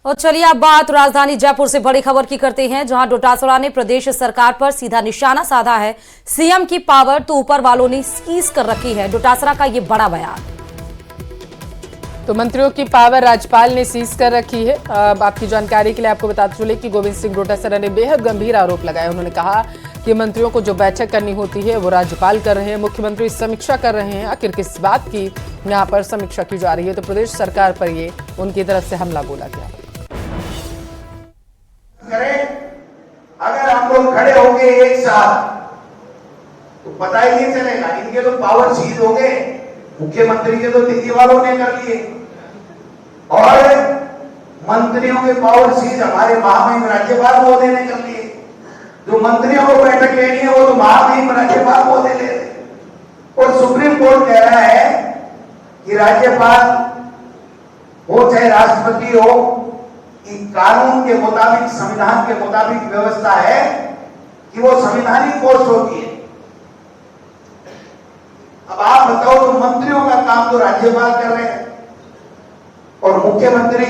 और चलिए अब बात राजधानी जयपुर से बड़ी खबर की करते हैं, जहां डोटासरा ने प्रदेश सरकार पर सीधा निशाना साधा है। सीएम की पावर तो ऊपर वालों ने सीज कर रखी है, डोटासरा का ये बड़ा बयान। तो मंत्रियों की पावर राज्यपाल ने सीज कर रखी है। अब आपकी जानकारी के लिए आपको बताते चले कि गोविंद सिंह डोटासरा ने बेहद गंभीर आरोप लगाए। उन्होंने कहा कि मंत्रियों को जो बैठक करनी होती है वो राज्यपाल कर रहे हैं, मुख्यमंत्री समीक्षा कर रहे हैं। आखिर किस बात की यहाँ पर समीक्षा की जा रही है? तो प्रदेश सरकार पर ये उनकी तरफ से हमला बोला गया। अगर हम लोग खड़े होंगे एक साथ तो पता ही नहीं चलेगा। इनके तो पावर सीज हो गए, मुख्यमंत्री के तो दिल्ली वालों ने कर लिए और मंत्रियों के पावर सीज हमारे महामहिम राज्यपाल महोदय ने कर लिए। जो मंत्रियों को बैठक लेनी है वो तो महामहिम राज्यपाल महोदय ले रहे। और सुप्रीम कोर्ट कह रहा है कि राज्यपाल हो चाहे राष्ट्रपति हो, कानून के मुताबिक, संविधान के मुताबिक व्यवस्था है कि वो संवैधानिक पोस्ट होती है। अब आप बताओ, तो मंत्रियों का काम तो राज्यपाल कर रहे हैं और मुख्यमंत्री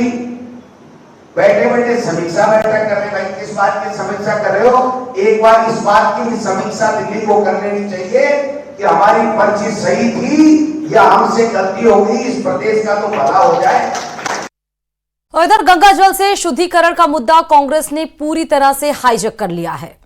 बैठे बैठे समीक्षा बैठक कर रहे हैं। भाई किस बात की समीक्षा कर रहे हो? एक बार इस बात की भी समीक्षा दिल्ली को कर लेनी चाहिए कि हमारी पर्ची सही थी या हमसे गलती हो गई, इस प्रदेश का तो भला हो जाए। और इधर गंगा जल से शुद्धिकरण का मुद्दा कांग्रेस ने पूरी तरह से हाईजैक कर लिया है।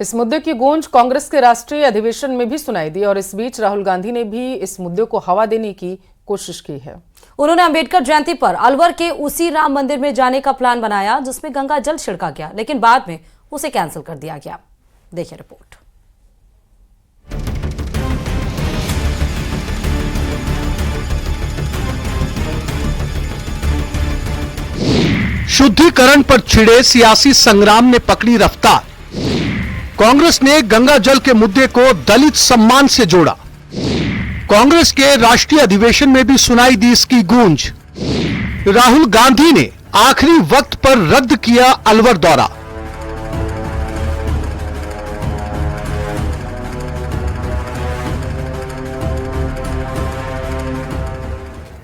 इस मुद्दे की गूंज कांग्रेस के राष्ट्रीय अधिवेशन में भी सुनाई दी और इस बीच राहुल गांधी ने भी इस मुद्दे को हवा देने की कोशिश की है। उन्होंने अंबेडकर जयंती पर अलवर के उसी राम मंदिर में जाने का प्लान बनाया जिसमें गंगा जल छिड़का गया, लेकिन बाद में उसे कैंसिल कर दिया गया। देखिए रिपोर्ट। शुद्धिकरण पर छिड़े सियासी संग्राम ने पकड़ी रफ्तार। कांग्रेस ने गंगा जल के मुद्दे को दलित सम्मान से जोड़ा। कांग्रेस के राष्ट्रीय अधिवेशन में भी सुनाई दी इसकी गूंज। राहुल गांधी ने आखिरी वक्त पर रद्द किया अलवर दौरा।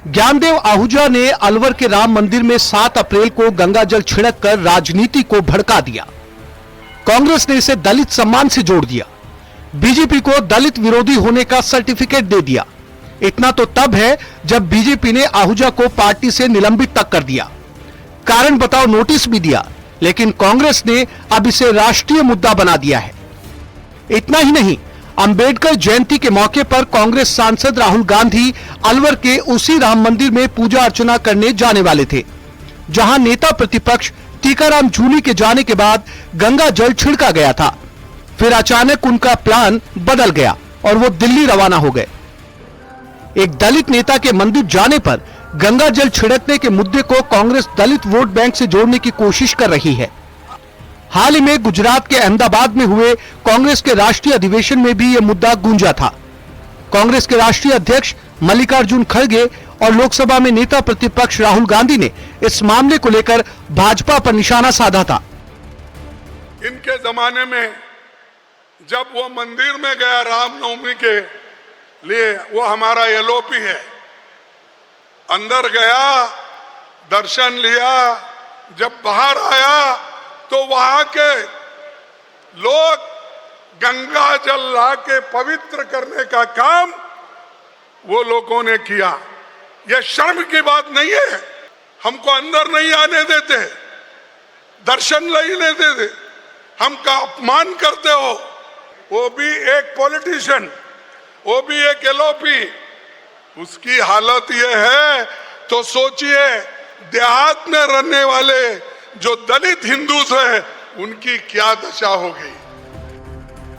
ज्ञानदेव आहूजा ने अलवर के राम मंदिर में 7 अप्रैल को गंगा जल छिड़क कर राजनीति को भड़का दिया। कांग्रेस ने इसे दलित सम्मान से जोड़ दिया। बीजेपी को दलित विरोधी होने का सर्टिफिकेट दे दिया। इतना तो तब है जब बीजेपी ने आहूजा को पार्टी से निलंबित तक कर दिया, कारण बताओ नोटिस भी दिया, लेकिन कांग्रेस ने अब इसे राष्ट्रीय मुद्दा बना दिया है। इतना ही नहीं, अंबेडकर जयंती के मौके पर कांग्रेस सांसद राहुल गांधी अलवर के उसी राम मंदिर में पूजा अर्चना करने जाने वाले थे, जहां नेता प्रतिपक्ष टीकाराम जूली के जाने के बाद गंगा जल छिड़का गया था। फिर अचानक उनका प्लान बदल गया और वो दिल्ली रवाना हो गए। एक दलित नेता के मंदिर जाने पर गंगा जल छिड़कने के मुद्दे को कांग्रेस दलित वोट बैंक से जोड़ने की कोशिश कर रही है। हाल ही में गुजरात के अहमदाबाद में हुए कांग्रेस के राष्ट्रीय अधिवेशन में भी यह मुद्दा गूंजा था। कांग्रेस के राष्ट्रीय अध्यक्ष मल्लिकार्जुन खड़गे और लोकसभा में नेता प्रतिपक्ष राहुल गांधी ने इस मामले को लेकर भाजपा पर निशाना साधा था। इनके जमाने में जब वो मंदिर में गया रामनवमी के लिए, वो हमारा एलओपी है, अंदर गया, दर्शन लिया, जब बाहर आया तो वहां के लोग गंगा जल ला के पवित्र करने का काम वो लोगों ने किया। यह शर्म की बात नहीं है। हमको अंदर नहीं आने देते, दर्शन नहीं लेते थे, हमका अपमान करते हो। वो भी एक पॉलिटिशियन, वो भी एक एलओपी, उसकी हालत ये है तो सोचिए देहात में रहने वाले जो दलित हिंदू हैं उनकी क्या दशा होगी।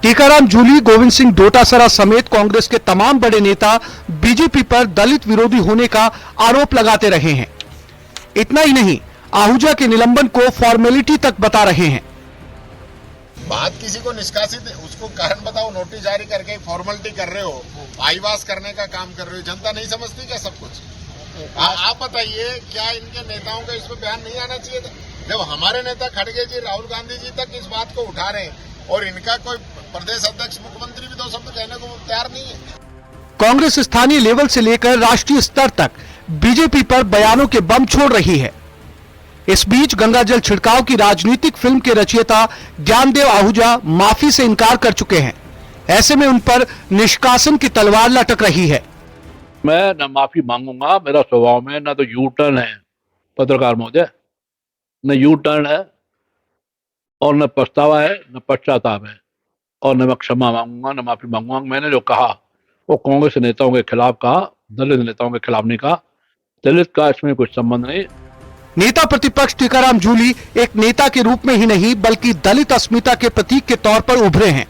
टीकाराम जूली, गोविंद सिंह डोटासरा समेत कांग्रेस के तमाम बड़े नेता बीजेपी पर दलित विरोधी होने का आरोप लगाते रहे हैं। इतना ही नहीं, आहूजा के निलंबन को फॉर्मेलिटी तक बता रहे हैं। बात किसी को निष्कासित, उसको कारण बताओ, नोटिस जारी करके फॉर्मेलिटी कर रहे हो, आईवास करने का काम कर रहे हो। जनता नहीं समझती क्या सब कुछ? आप बताइए, क्या इनके नेताओं का इसमें बयान नहीं आना चाहिए था? जब हमारे नेता खड़गे जी, राहुल गांधी जी तक इस बात को उठा रहे हैं और इनका कोई प्रदेश अध्यक्ष, मुख्यमंत्री भी 2 शब्द कहने को तैयार नहीं है। कांग्रेस स्थानीय लेवल से लेकर राष्ट्रीय स्तर तक बीजेपी पर बयानों के बम छोड़ रही है। इस बीच गंगाजल छिड़काव की राजनीतिक फिल्म के रचयिता ज्ञानदेव आहूजा माफी से इनकार कर चुके हैं। ऐसे में उन पर निष्कासन की तलवार लटक रही है। मैं न माफी मांगूंगा, मेरा स्वभाव में न तो यू टर्न है पत्रकार महोदय, न यू टर्न है और न पछतावा है, न पश्चाताप है, और न मैं क्षमा मांगूंगा न माफी मांगूंगा। मैंने जो कहा वो कांग्रेस नेताओं के खिलाफ कहा, दलित नेताओं के खिलाफ नहीं कहा। दलित का इसमें कुछ संबंध नहीं। नेता प्रतिपक्ष टीकाराम जूली एक नेता के रूप में ही नहीं बल्कि दलित अस्मिता के प्रतीक के तौर पर उभरे हैं।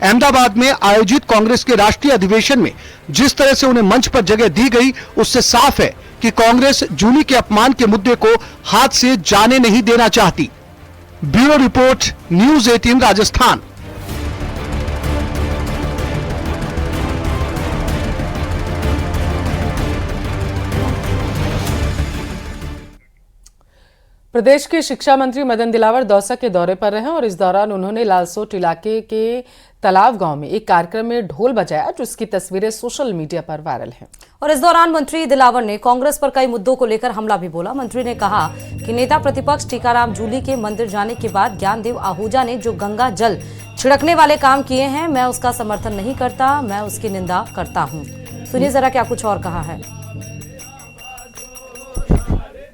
अहमदाबाद में आयोजित कांग्रेस के राष्ट्रीय अधिवेशन में जिस तरह से उन्हें मंच पर जगह दी गई, उससे साफ है कि कांग्रेस जूली के अपमान के मुद्दे को हाथ से जाने नहीं देना चाहती। Bureau report, news 18 Rajasthan. प्रदेश के शिक्षा मंत्री मदन दिलावर दौसा के दौरे पर रहे और इस दौरान उन्होंने लालसोट इलाके के तालाब गांव में एक कार्यक्रम में ढोल बजाया, जिसकी तस्वीरें सोशल मीडिया पर वायरल हैं। और इस दौरान मंत्री दिलावर ने कांग्रेस पर कई मुद्दों को लेकर हमला भी बोला। मंत्री ने कहा कि नेता प्रतिपक्ष टीकाराम जूली के मंदिर जाने के बाद ज्ञानदेव आहूजा ने जो गंगा जल छिड़कने वाले काम किए हैं, मैं उसका समर्थन नहीं करता, मैं उसकी निंदा करता हूँ। सुनिए जरा क्या कुछ और कहा है।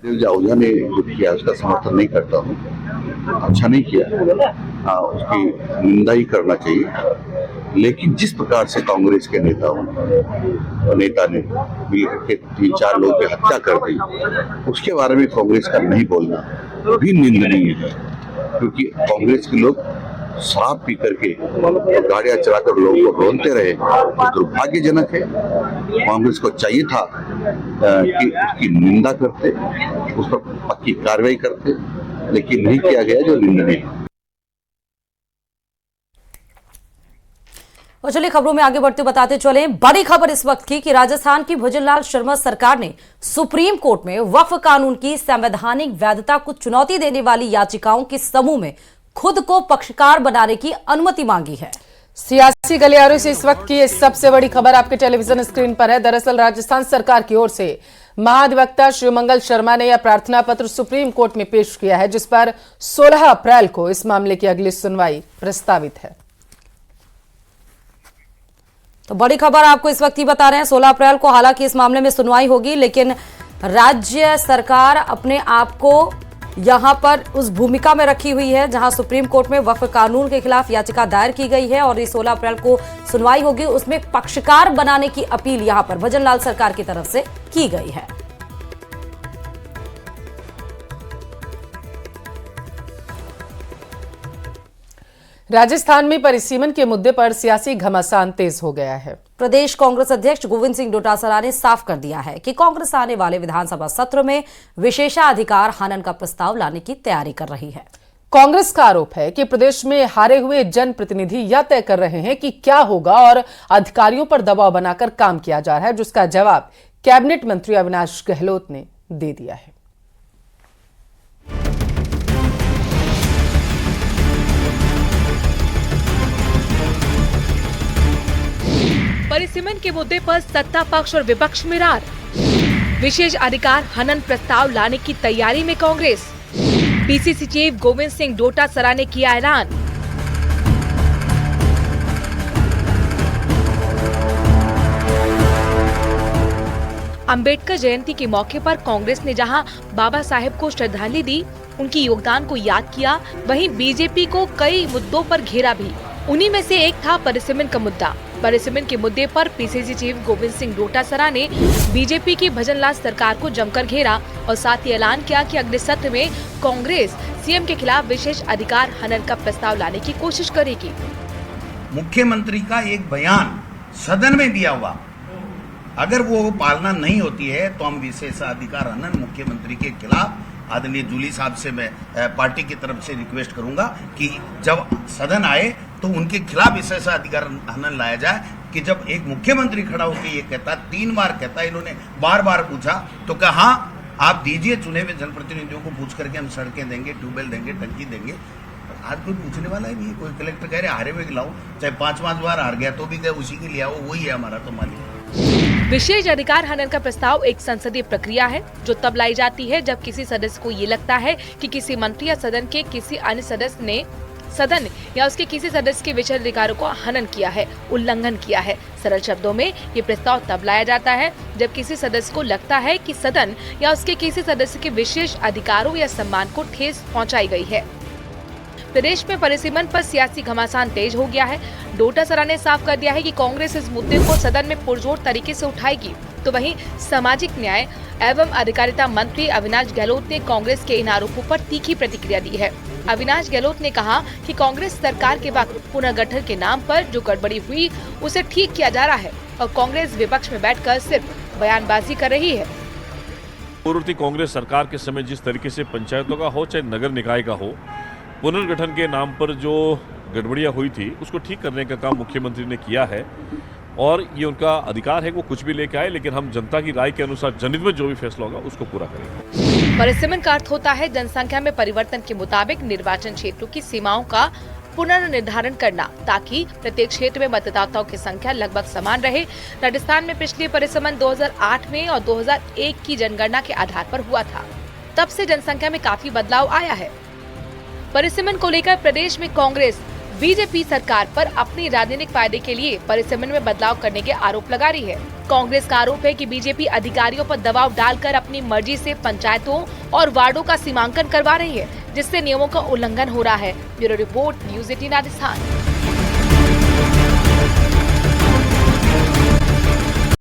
आहूजा ने जो किया उसका समर्थन नहीं करता हूँ, अच्छा नहीं किया, उसकी निंदा ही करना चाहिए। लेकिन जिस प्रकार से कांग्रेस के नेता ने मिलकर के 3-4 लोगों की हत्या कर दी, उसके बारे में कांग्रेस का नहीं बोलना भी निंदनीय है, क्योंकि कांग्रेस के लोग शराब पी करके गाड़ियां चलाकर लोगों को रोनते रहे, तो दुर्भाग्यजनक है। कांग्रेस को चाहिए था कि उसकी निंदा करते, उस पर पक्की कार्रवाई करते, लेकिन नहीं किया गया, जो निंदनीय है। और चलिए खबरों में आगे बढ़ते बताते चले। बड़ी खबर इस वक्त की कि राजस्थान की भजनलाल शर्मा सरकार ने सुप्रीम कोर्ट में वक्फ कानून की संवैधानिक वैधता को चुनौती देने वाली याचिकाओं के समूह में खुद को पक्षकार बनाने की अनुमति मांगी है। सियासी गलियारों से इस वक्त की ये सबसे बड़ी खबर आपके टेलीविजन स्क्रीन पर है। दरअसल राजस्थान सरकार की ओर से महाधिवक्ता शिवमंगल शर्मा ने यह प्रार्थना पत्र सुप्रीम कोर्ट में पेश किया है, जिस पर 16 अप्रैल को इस मामले की अगली सुनवाई प्रस्तावित है। तो बड़ी खबर आपको इस वक्त ही बता रहे हैं, 16 अप्रैल को हालांकि इस मामले में सुनवाई होगी, लेकिन राज्य सरकार अपने आप को यहां पर उस भूमिका में रखी हुई है जहां सुप्रीम कोर्ट में वक्फ कानून के खिलाफ याचिका दायर की गई है और इस 16 अप्रैल को सुनवाई होगी। उसमें पक्षकार बनाने की अपील यहां पर भजनलाल सरकार की तरफ से की गई है। राजस्थान में परिसीमन के मुद्दे पर सियासी घमासान तेज हो गया है। प्रदेश कांग्रेस अध्यक्ष गोविंद सिंह डोटासरा ने साफ कर दिया है कि कांग्रेस आने वाले विधानसभा सत्र में विशेषाधिकार हनन का प्रस्ताव लाने की तैयारी कर रही है। कांग्रेस का आरोप है कि प्रदेश में हारे हुए जनप्रतिनिधि यह तय कर रहे हैं कि क्या होगा और अधिकारियों पर दबाव बनाकर काम किया जा रहा है, जिसका जवाब कैबिनेट मंत्री अविनाश गहलोत ने दे दिया है। परिसीमन के मुद्दे पर सत्ता पक्ष और विपक्ष में रार। विशेष अधिकार हनन प्रस्ताव लाने की तैयारी में कांग्रेस। पीसीसी चीफ गोविंद सिंह डोटासरा ने किया ऐलान। अंबेडकर जयंती के मौके पर कांग्रेस ने जहां बाबा साहेब को श्रद्धांजलि दी, उनकी योगदान को याद किया, वहीं बीजेपी को कई मुद्दों पर घेरा भी। उन्हीं में से एक था परिसीमन का मुद्दा। परिसीमन के मुद्दे पर पीसीसी चीफ गोविंद सिंह डोटासरा ने बीजेपी की भजनलाल सरकार को जमकर घेरा और साथ ही ऐलान किया कि अगले सत्र में कांग्रेस सीएम के खिलाफ विशेष अधिकार हनन का प्रस्ताव लाने की कोशिश करेगी। मुख्यमंत्री का एक बयान सदन में दिया हुआ, अगर वो पालना नहीं होती है तो हम विशेषाधिकार हनन मुख्यमंत्री के खिलाफ आदरणीय जूली साहब से मैं पार्टी की तरफ से रिक्वेस्ट करूंगा कि जब सदन आए तो उनके खिलाफ विशेषाधिकार हनन लाया जाए। कि जब एक मुख्यमंत्री खड़ा होकर ये कहता, 3 बार कहता, इन्होंने बार बार पूछा तो कहा हाँ आप दीजिए, चुने हुए जनप्रतिनिधियों को पूछ करके हम सड़कें देंगे, ट्यूबवेल देंगे, टंकी देंगे। आज कोई पूछने वाला ही नहीं। कोई कलेक्टर कह रहे हारे हुए खिलाओ, चाहे 5 बार हार गया तो भी उसी के लिए आओ, वही है हमारा तो मालिक। विशेष अधिकार हनन का प्रस्ताव एक संसदीय प्रक्रिया है जो तब लाई जाती है जब किसी सदस्य को ये लगता है कि किसी मंत्री या सदन के किसी अन्य सदस्य ने सदन या उसके किसी सदस्य के विशेष अधिकारों को हनन किया है, उल्लंघन किया है। सरल शब्दों में ये प्रस्ताव तब लाया जाता है जब किसी सदस्य को लगता है कि सदन या उसके किसी सदस्य के विशेष अधिकारों या सम्मान को ठेस पहुंचाई गई है। प्रदेश में परिसीमन पर सियासी घमासान तेज हो गया है। डोटासरा ने साफ कर दिया है कि कांग्रेस इस मुद्दे को सदन में पुरजोर तरीके से उठाएगी। तो वहीं सामाजिक न्याय एवं अधिकारिता मंत्री अविनाश गहलोत ने कांग्रेस के इन आरोपों पर तीखी प्रतिक्रिया दी है। अविनाश गहलोत ने कहा कि कांग्रेस सरकार के वक्त पुनर्गठन के नाम पर जो गड़बड़ी हुई उसे ठीक किया जा रहा है और कांग्रेस विपक्ष में बैठकर सिर्फ बयानबाजी कर रही है। पूर्ववर्ती कांग्रेस सरकार के समय जिस तरीके से पंचायतों का हो चाहे नगर निकाय का हो, पुनर्गठन के नाम पर जो गड़बड़ियां हुई थी उसको ठीक करने का काम मुख्यमंत्री ने किया है और ये उनका अधिकार है, वो कुछ भी लेके आए, लेकिन हम जनता की राय के अनुसार जनहित में जो भी फैसला होगा उसको पूरा करेंगे। परिसीमन का अर्थ होता है जनसंख्या में परिवर्तन के मुताबिक निर्वाचन क्षेत्रों की सीमाओं का पुनर्निर्धारण करना ताकि प्रत्येक क्षेत्र में मतदाताओं की संख्या लगभग समान रहे। राजस्थान में पिछले परिसीमन 2008 में और 2001 की जनगणना के आधार पर हुआ था। तब से जनसंख्या में काफी बदलाव आया है। परिसीमन को लेकर प्रदेश में कांग्रेस बीजेपी सरकार पर अपनी राजनीतिक फायदे के लिए परिसीमन में बदलाव करने के आरोप लगा रही है। कांग्रेस का आरोप है कि बीजेपी अधिकारियों पर दबाव डालकर अपनी मर्जी से पंचायतों और वार्डों का सीमांकन करवा रही है, जिससे नियमों का उल्लंघन हो रहा है। Bureau report, news 18 Rajasthan.